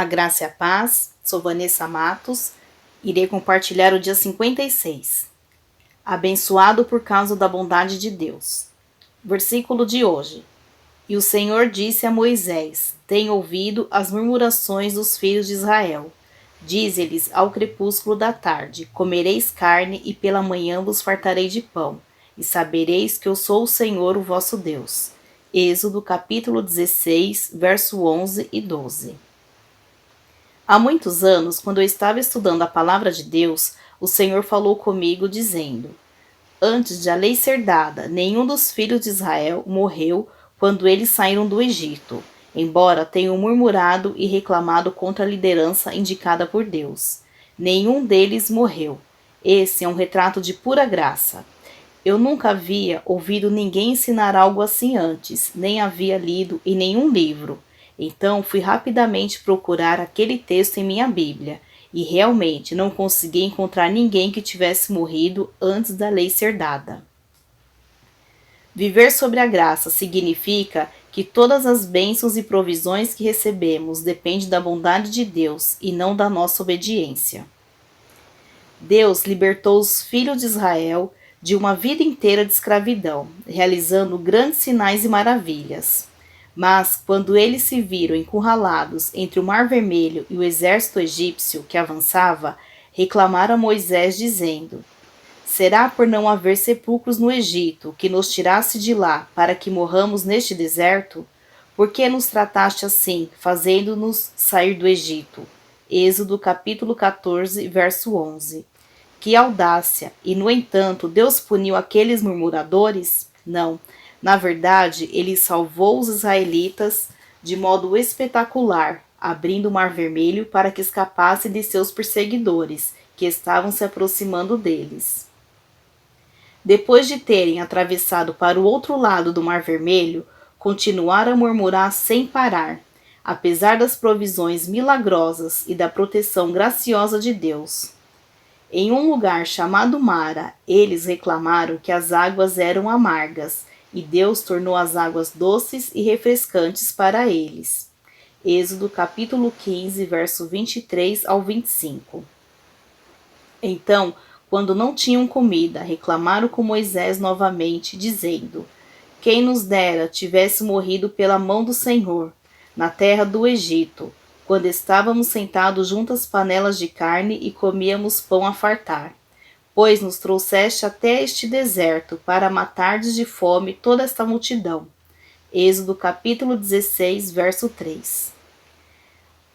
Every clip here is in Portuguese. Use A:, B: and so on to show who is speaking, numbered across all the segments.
A: A graça e a paz, sou Vanessa Matos, irei compartilhar o dia 56. Abençoado por causa da bondade de Deus. Versículo de hoje. E o Senhor disse a Moisés: Tenho ouvido as murmurações dos filhos de Israel. Dize-lhes ao crepúsculo da tarde: Comereis carne, e pela manhã vos fartarei de pão, e sabereis que eu sou o Senhor, o vosso Deus. Êxodo capítulo 16, verso 11 e 12. Há muitos anos, quando eu estava estudando a palavra de Deus, o Senhor falou comigo dizendo: Antes de a lei ser dada, nenhum dos filhos de Israel morreu quando eles saíram do Egito, embora tenham murmurado e reclamado contra a liderança indicada por Deus. Nenhum deles morreu. Esse é um retrato de pura graça. Eu nunca havia ouvido ninguém ensinar algo assim antes, nem havia lido em nenhum livro. Então fui rapidamente procurar aquele texto em minha Bíblia, e realmente não consegui encontrar ninguém que tivesse morrido antes da lei ser dada. Viver sobre a graça significa que todas as bênçãos e provisões que recebemos dependem da bondade de Deus e não da nossa obediência. Deus libertou os filhos de Israel de uma vida inteira de escravidão, realizando grandes sinais e maravilhas. Mas, quando eles se viram encurralados entre o Mar Vermelho e o exército egípcio que avançava, reclamaram a Moisés, dizendo: Será por não haver sepulcros no Egito que nos tirasse de lá para que morramos neste deserto? Por que nos trataste assim, fazendo-nos sair do Egito? Êxodo capítulo 14, verso 11. Que audácia! E, no entanto, Deus puniu aqueles murmuradores? Não. Na verdade, ele salvou os israelitas de modo espetacular, abrindo o Mar Vermelho para que escapassem de seus perseguidores, que estavam se aproximando deles. Depois de terem atravessado para o outro lado do Mar Vermelho, continuaram a murmurar sem parar, apesar das provisões milagrosas e da proteção graciosa de Deus. Em um lugar chamado Mara, eles reclamaram que as águas eram amargas, e Deus tornou as águas doces e refrescantes para eles. Êxodo capítulo 15, verso 23 ao 25. Então, quando não tinham comida, reclamaram com Moisés novamente, dizendo: Quem nos dera tivesse morrido pela mão do Senhor, na terra do Egito, quando estávamos sentados junto às panelas de carne e comíamos pão a fartar. Pois nos trouxeste até este deserto para matardes de fome toda esta multidão. Êxodo capítulo 16, verso 3.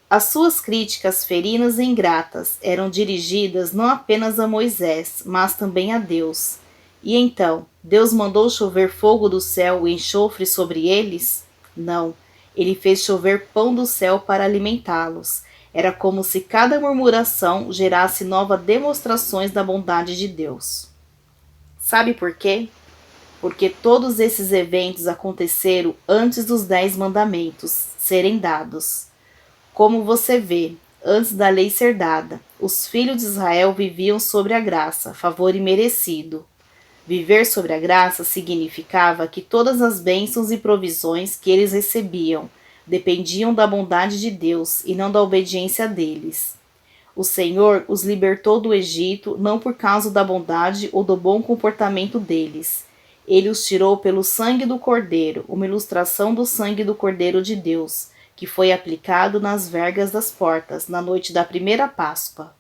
A: As suas críticas ferinas e ingratas eram dirigidas não apenas a Moisés, mas também a Deus. E então, Deus mandou chover fogo do céu e enxofre sobre eles? Não, ele fez chover pão do céu para alimentá-los. Era como se cada murmuração gerasse novas demonstrações da bondade de Deus. Sabe por quê? Porque todos esses eventos aconteceram antes dos 10 mandamentos serem dados. Como você vê, antes da lei ser dada, os filhos de Israel viviam sobre a graça, favor imerecido. Viver sobre a graça significava que todas as bênçãos e provisões que eles recebiam dependiam da bondade de Deus e não da obediência deles. O Senhor os libertou do Egito não por causa da bondade ou do bom comportamento deles. Ele os tirou pelo sangue do Cordeiro, uma ilustração do sangue do Cordeiro de Deus, que foi aplicado nas vergas das portas na noite da primeira Páscoa.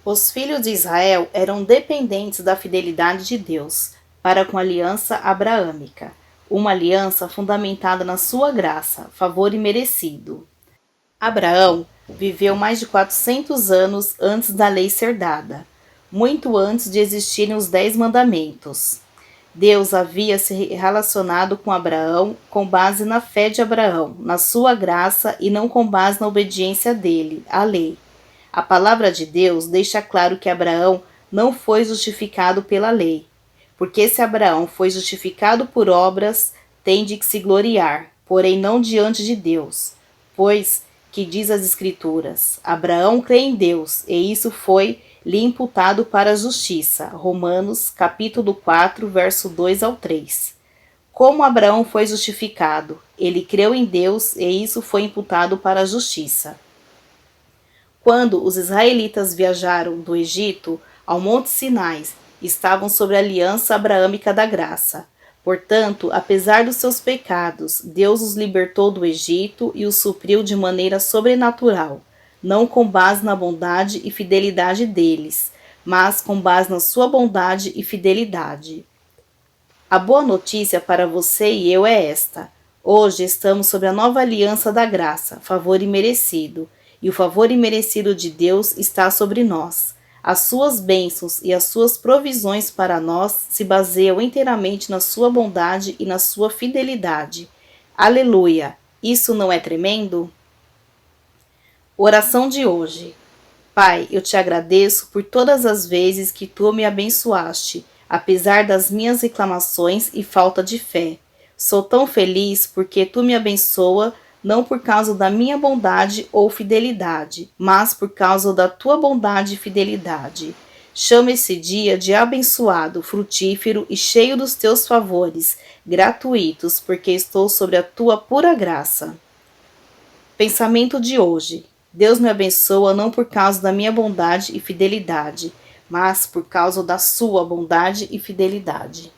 A: Os filhos de Israel eram dependentes da fidelidade de Deus para com a aliança abraâmica, uma aliança fundamentada na sua graça, favor imerecido. Abraão viveu mais de 400 anos antes da lei ser dada, muito antes de existirem os 10 mandamentos. Deus havia se relacionado com Abraão com base na fé de Abraão, na sua graça e não com base na obediência dele, à lei. A palavra de Deus deixa claro que Abraão não foi justificado pela lei, porque se Abraão foi justificado por obras, tem de se gloriar, porém não diante de Deus, pois que diz as Escrituras: Abraão crê em Deus, e isso foi-lhe imputado para a justiça. Romanos capítulo 4, verso 2 ao 3. Como Abraão foi justificado? Ele creu em Deus e isso foi imputado para a justiça. Quando os israelitas viajaram do Egito ao Monte Sinai, estavam sob a aliança abraâmica da graça. Portanto, apesar dos seus pecados, Deus os libertou do Egito e os supriu de maneira sobrenatural, não com base na bondade e fidelidade deles, mas com base na sua bondade e fidelidade. A boa notícia para você e eu é esta: hoje estamos sob a nova aliança da graça, favor imerecido, e o favor imerecido de Deus está sobre nós. As suas bênçãos e as suas provisões para nós se baseiam inteiramente na sua bondade e na sua fidelidade. Aleluia! Isso não é tremendo? Oração de hoje. Pai, eu te agradeço por todas as vezes que tu me abençoaste, apesar das minhas reclamações e falta de fé. Sou tão feliz porque tu me abençoa, não por causa da minha bondade ou fidelidade, mas por causa da tua bondade e fidelidade. Chama esse dia de abençoado, frutífero e cheio dos teus favores, gratuitos, porque estou sobre a tua pura graça. Pensamento de hoje. Deus me abençoa não por causa da minha bondade e fidelidade, mas por causa da sua bondade e fidelidade.